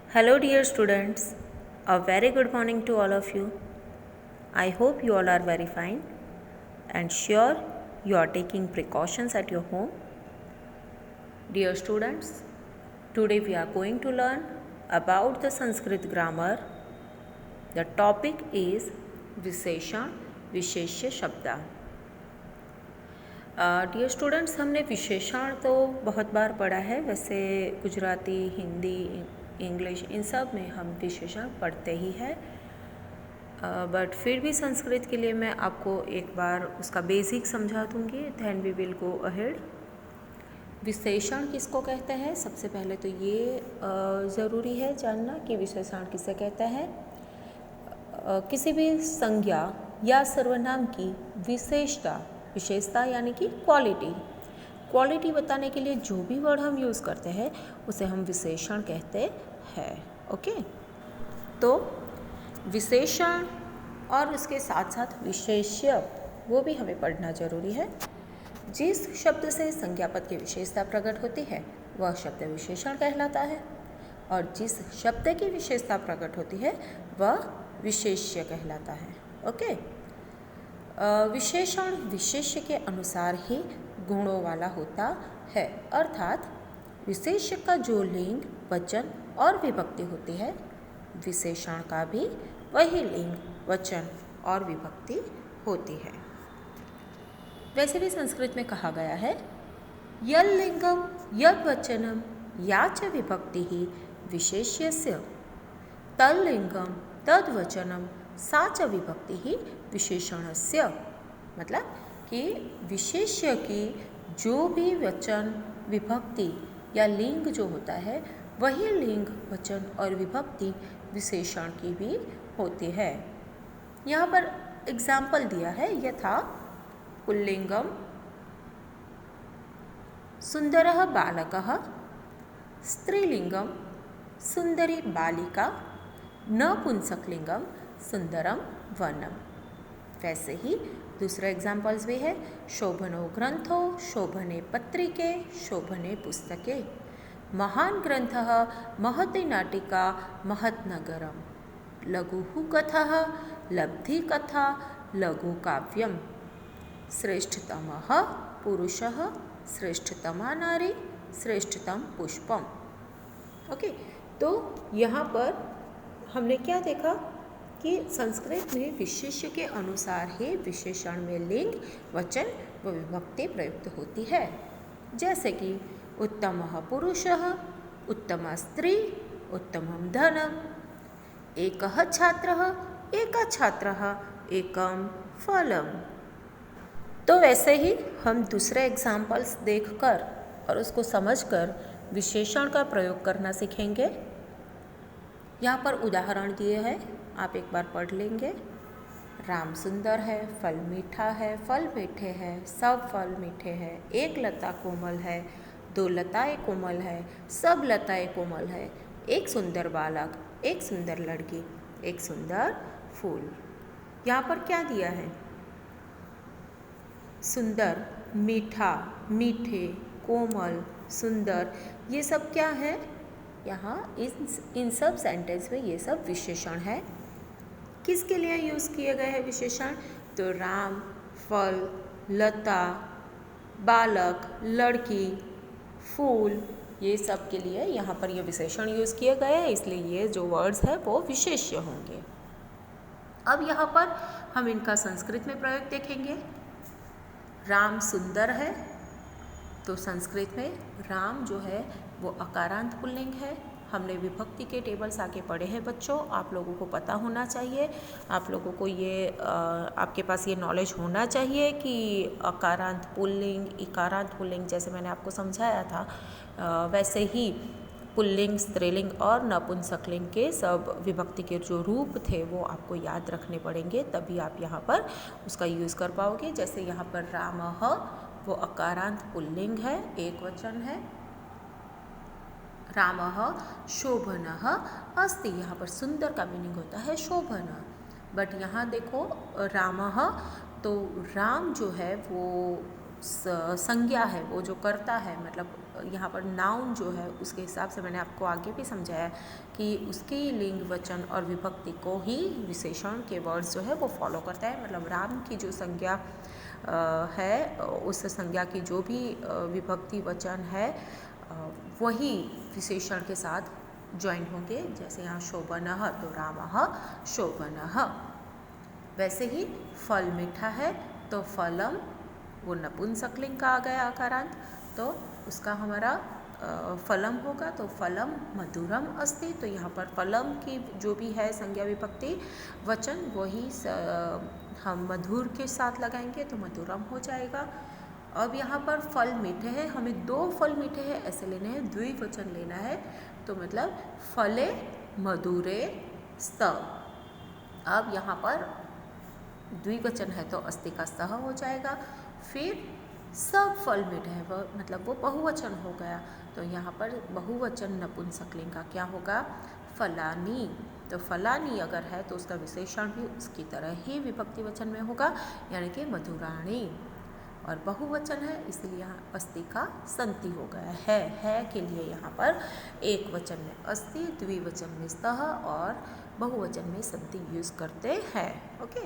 Hello dear students, a very good morning to all of you. I hope you all are very fine and sure you are taking precautions at your home. Dear students, today we are going to learn about the Sanskrit grammar. The topic is विशेषण विशेष्य शब्द. Dear students, हमने विशेषण तो बहुत बार पढ़ा है. वैसे गुजराती, हिंदी, इंग्लिश इन सब में हम विशेषण पढ़ते ही हैं, बट फिर भी संस्कृत के लिए मैं आपको एक बार उसका बेसिक समझा दूँगी. Then we will go ahead. विशेषण किसको कहते हैं? सबसे पहले तो ये ज़रूरी है जानना कि विशेषण किसे कहते हैं. किसी भी संज्ञा या सर्वनाम की विशेषता यानी कि क्वालिटी बताने के लिए जो भी वर्ड हम यूज़ करते हैं उसे हम विशेषण कहते हैं. ओके, तो विशेषण और उसके साथ साथ विशेष्य वो भी हमें पढ़ना जरूरी है. जिस शब्द से संज्ञापद की विशेषता प्रकट होती है वह शब्द विशेषण कहलाता है, और जिस शब्द की विशेषता प्रकट होती है वह विशेष्य कहलाता है. ओके, विशेषण विशेष्य के अनुसार ही गुणों वाला होता है, अर्थात विशेष्य का जो लिंग, वचन और विभक्ति होती है, विशेषण का भी वही लिंग, वचन और विभक्ति होती है. वैसे भी संस्कृत में कहा गया है, यल लिंगम यद वचनम या च विभक्ति ही विशेष्यस्य तल लिंगम तद वचनम सा च विभक्ति ही विशेषणस्य. मतलब कि विशेष्य की जो भी वचन, विभक्ति या लिंग जो होता है वही लिंग, वचन और विभक्ति विशेषण की भी होती है. यहाँ पर एग्जाम्पल दिया है, यथा पुल्लिंगम सुंदरः बालकः, स्त्रीलिंगम सुंदरी बालिका, नपुंसकलिंगम सुंदरम वनम. वैसे ही दूसरे एग्जाम्पल्स भी है, शोभनो ग्रंथो शोभने पत्रिके शोभने पुस्तके, महान ग्रंथः महती नाटिका महत् नगरम, लघुः कथः लब्धि कथा लघु काव्यम, श्रेष्ठतमः पुरुषः श्रेष्ठतमा नारी श्रेष्ठतम पुष्पम. ओके, तो यहाँ पर हमने क्या देखा कि संस्कृत में विशेष्य के अनुसार ही विशेषण में लिंग, वचन व विभक्ति प्रयुक्त होती है. जैसे कि उत्तमः पुरुषः, उत्तमा स्त्री, उत्तमं धनम, एकः छात्रः, एका छात्रः, एकम फलम. तो वैसे ही हम दूसरे एग्जाम्पल्स देखकर और उसको समझकर विशेषण का प्रयोग करना सीखेंगे. यहाँ पर उदाहरण दिए हैं, आप एक बार पढ़ लेंगे. राम सुंदर है, फल मीठा है, फल मीठे हैं, सब फल मीठे हैं, एक लता कोमल है, दो लताएं कोमल है, सब लताएं कोमल है, एक सुंदर बालक, एक सुंदर लड़की, एक सुंदर फूल. यहाँ पर क्या दिया है? सुंदर, मीठा, मीठे, कोमल, सुंदर, ये सब क्या है? यहाँ इन सब सेंटेंस में ये सब विशेषण है. किसके लिए यूज़ किए गए हैं विशेषण? तो राम, फल, लता, बालक, लड़की, फूल, ये सब के लिए यहाँ पर ये विशेषण यूज़ किए गए हैं, इसलिए ये जो वर्ड्स है वो विशेष्य होंगे. अब यहाँ पर हम इनका संस्कृत में प्रयोग देखेंगे. राम सुंदर है, तो संस्कृत में राम जो है वो अकारांत पुल्लिंग है. हमने विभक्ति के टेबल्स आगे पढ़े हैं बच्चों, आप लोगों को पता होना चाहिए, आप लोगों को ये आपके पास ये नॉलेज होना चाहिए कि अकारांत पुल्लिंग, इकारांत पुल्लिंग, जैसे मैंने आपको समझाया था वैसे ही पुल्लिंग, स्त्रीलिंग और नपुंसकलिंग के सब विभक्ति के जो रूप थे वो आपको याद रखने पड़ेंगे, तभी आप यहाँ पर उसका यूज़ कर पाओगे. जैसे यहाँ पर रामः वो अकारांत पुल्लिंग है, एक वचन है. रामः शोभनः अस्ति, यहाँ पर सुंदर का मीनिंग होता है शोभन. बट यहाँ देखो रामः, तो राम जो है वो संज्ञा है वो जो करता है, मतलब यहाँ पर नाउन जो है उसके हिसाब से मैंने आपको आगे भी समझाया कि उसकी लिंग वचन और विभक्ति को ही विशेषण के वर्ड्स जो है वो फॉलो करता है। मतलब राम की जो संज्ञा है उस संज्ञा की जो भी विभक्ति वचन है वही विशेषण के साथ ज्वाइन होंगे। जैसे यहाँ शोभनः तो रामः शोभनः। वैसे ही फल मीठा है तो फलम, वो नपुंसकलिंग का आ गया आकारांत, तो उसका हमारा फलम होगा तो फलम मधुरम अस्ति। तो यहाँ पर फलम की जो भी है संज्ञा विभक्ति वचन वही हम मधुर के साथ लगाएंगे तो मधुरम हो जाएगा। अब यहाँ पर फल मीठे हैं, हमें 2 फल मीठे हैं ऐसे लेने हैं, द्विवचन लेना है तो मतलब फले मधुरे स्त। अब यहाँ पर द्विवचन है तो अस्ति का सह हो जाएगा। फिर सब फल मीठे हैं वो मतलब वो बहुवचन हो गया तो यहाँ पर बहुवचन नपुंसकलिंग का क्या होगा, फलानी। तो फलानी अगर है तो उसका विशेषण भी उसकी तरह ही विभक्ति वचन में होगा, यानी कि मधुराणी। और बहुवचन है इसलिए यहाँ अस्ति का संति हो गया है के लिए यहाँ पर एक वचन में अस्ति, द्विवचन में स्तः और बहुवचन में संति यूज करते हैं। ओके,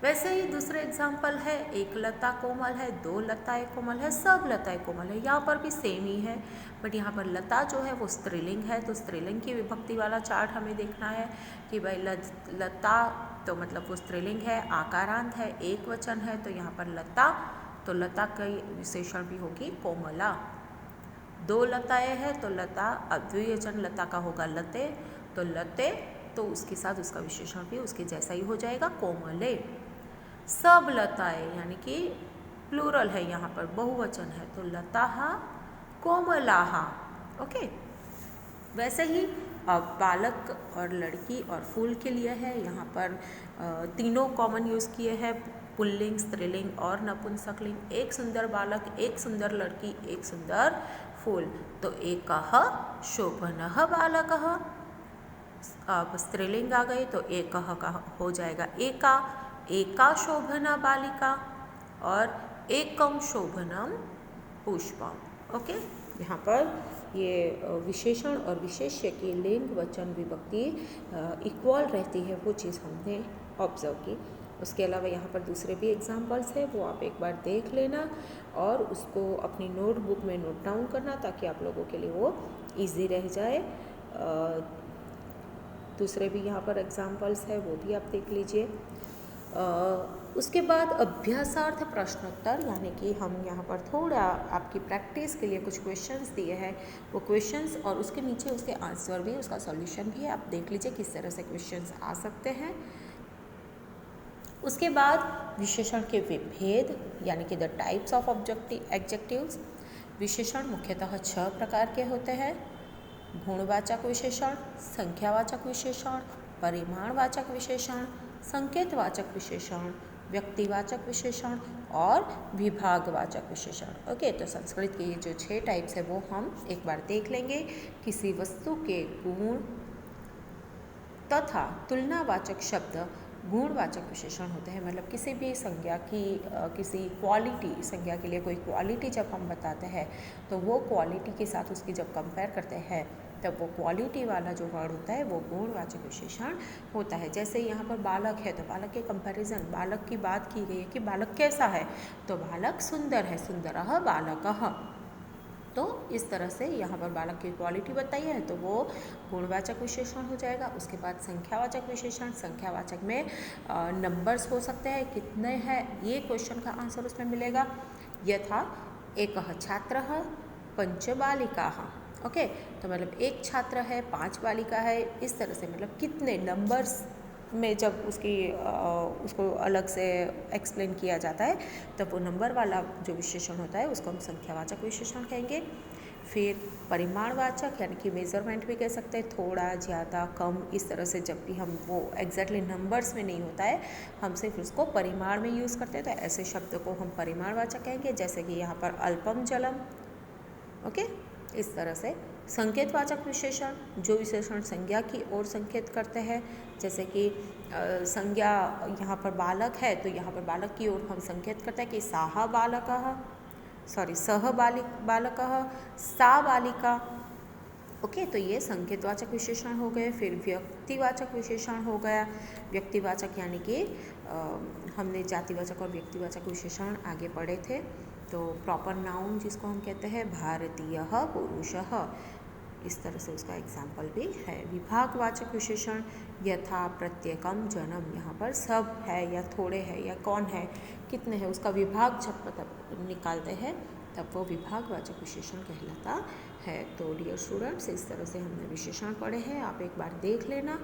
वैसे ही दूसरे एग्जाम्पल है, एक लता कोमल है, 2 लताएं कोमल है, सब लताएं कोमल है। यहाँ पर भी सेम ही है बट यहाँ पर लता जो है वो स्त्रीलिंग है तो स्त्रीलिंग की विभक्ति वाला चार्ट हमें देखना है कि भाई लता तो मतलब वो स्त्रीलिंग है, आकारांत है, एक वचन है तो यहाँ पर लता तो लता का विशेषण भी होगी कोमला। 2 लताएं है तो लता, द्विवचन लता का होगा लते तो लते तो उसके साथ उसका विशेषण भी उसके जैसा ही हो जाएगा कोमले। सब लताएं यानी कि प्लूरल है, यहाँ पर बहुवचन है तो लताहा कोमलाहा। ओके, वैसे ही अब बालक और लड़की और फूल के लिए है, यहाँ पर तीनों कॉमन यूज़ किए हैं, पुल्लिंग, स्त्रीलिंग और नपुंसकलिंग। एक सुंदर बालक, एक सुंदर लड़की, एक सुंदर फूल तो एकः शोभनः बालकः। अब स्त्रीलिंग आ गई तो एकः का हो जाएगा एका, एका शोभना बालिका और एकम शोभनम पुष्पम। ओके, यहाँ पर ये विशेषण और विशेष्य की लिंग वचन विभक्ति इक्वल रहती है, वो चीज़ हमने ऑब्जर्व की। उसके अलावा यहाँ पर दूसरे भी एग्जाम्पल्स हैं, वो आप एक बार देख लेना और उसको अपनी नोटबुक में नोट डाउन करना ताकि आप लोगों के लिए वो इजी रह जाए। दूसरे भी यहाँ पर एग्जाम्पल्स है वो भी आप देख लीजिए। उसके बाद अभ्यासार्थ प्रश्नोत्तर, यानी कि हम यहाँ पर थोड़ा आपकी प्रैक्टिस के लिए कुछ क्वेश्चंस दिए हैं, वो क्वेश्चंस और उसके नीचे उसके आंसर भी, उसका सॉल्यूशन भी है, आप देख लीजिए किस तरह से क्वेश्चंस आ सकते हैं। उसके बाद विशेषण के विभेद यानी कि द टाइप्स ऑफ एडजेक्टिव्स। विशेषण मुख्यतः 6 प्रकार के होते हैं: गुणवाचक विशेषण, संख्यावाचक विशेषण, परिमाणवाचक विशेषण, संकेतवाचक विशेषण, व्यक्तिवाचक विशेषण और विभागवाचक विशेषण। ओके, तो संस्कृत के ये जो 6 टाइप्स है वो हम एक बार देख लेंगे। किसी वस्तु के गुण तथा तुलनावाचक शब्द गुणवाचक विशेषण होते हैं। मतलब किसी भी संज्ञा की किसी क्वालिटी, संज्ञा के लिए कोई क्वालिटी जब हम बताते हैं तो वो क्वालिटी के साथ उसकी जब कंपेयर करते हैं तब वो क्वालिटी वाला जो वर्ड होता है वो गुणवाचक विशेषण होता है। जैसे यहाँ पर बालक है तो बालक के कंपैरिजन, बालक की बात की गई है कि बालक कैसा है, तो बालक सुंदर है, सुंदरः बालकः। तो इस तरह से यहाँ पर बालक की क्वालिटी बताई है तो वो गुणवाचक विशेषण हो जाएगा। उसके बाद संख्यावाचक विशेषण, संख्यावाचक में नंबर्स हो सकते हैं, कितने हैं, ये क्वेश्चन का आंसर उसमें मिलेगा। यथा एकः छात्रः पंच बालिकाः। ओके, तो मतलब एक छात्र है, 5 बालिका है, इस तरह से मतलब कितने नंबर्स में जब उसको अलग से एक्सप्लेन किया जाता है तब वो नंबर वाला जो विशेषण होता है उसको हम संख्यावाचक विशेषण कहेंगे। फिर परिमाणवाचक यानी कि मेजरमेंट भी कह सकते हैं, थोड़ा, ज़्यादा, कम, इस तरह से जब भी हम वो एग्जैक्टली नंबर्स में नहीं होता है, हम सिर्फ उसको परिमाण में यूज़ करते हैं तो ऐसे शब्द को हम परिमाणवाचक कहेंगे। जैसे कि यहाँ पर अल्पम जलम। ओके, इस तरह से संकेतवाचक विशेषण, जो विशेषण संज्ञा की ओर संकेत करते हैं, जैसे कि संज्ञा यहाँ पर बालक है तो यहाँ पर बालक की ओर हम संकेत करते हैं कि साहा बालकः। सह बालकः, सा बालिका। ओके, तो ये संकेतवाचक विशेषण हो गए। फिर व्यक्तिवाचक विशेषण हो गया। व्यक्तिवाचक यानी कि हमने जातिवाचक और व्यक्तिवाचक विशेषण आगे पढ़े थे। तो प्रॉपर नाउन जिसको हम कहते हैं भारतीयः पुरुषः, इस तरह से उसका एग्जाम्पल भी है। विभागवाचक विशेषण यथा, प्रत्येकम, जनम, यहाँ पर सब है या थोड़े है या कौन है, कितने हैं, उसका विभाग जब मतलब निकालते हैं तब वो विभागवाचक विशेषण कहलाता है। तो डियर स्टूडेंट्स, इस तरह से हमने विशेषण पढ़े हैं। आप एक बार देख लेना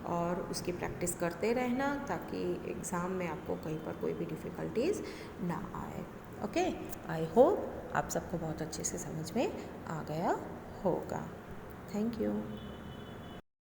और उसकी प्रैक्टिस करते रहना ताकि एग्ज़ाम में आपको कहीं पर कोई भी डिफ़िकल्टीज ना आए। ओके, आई होप आप सबको बहुत अच्छे से समझ में आ गया होगा। Thank you.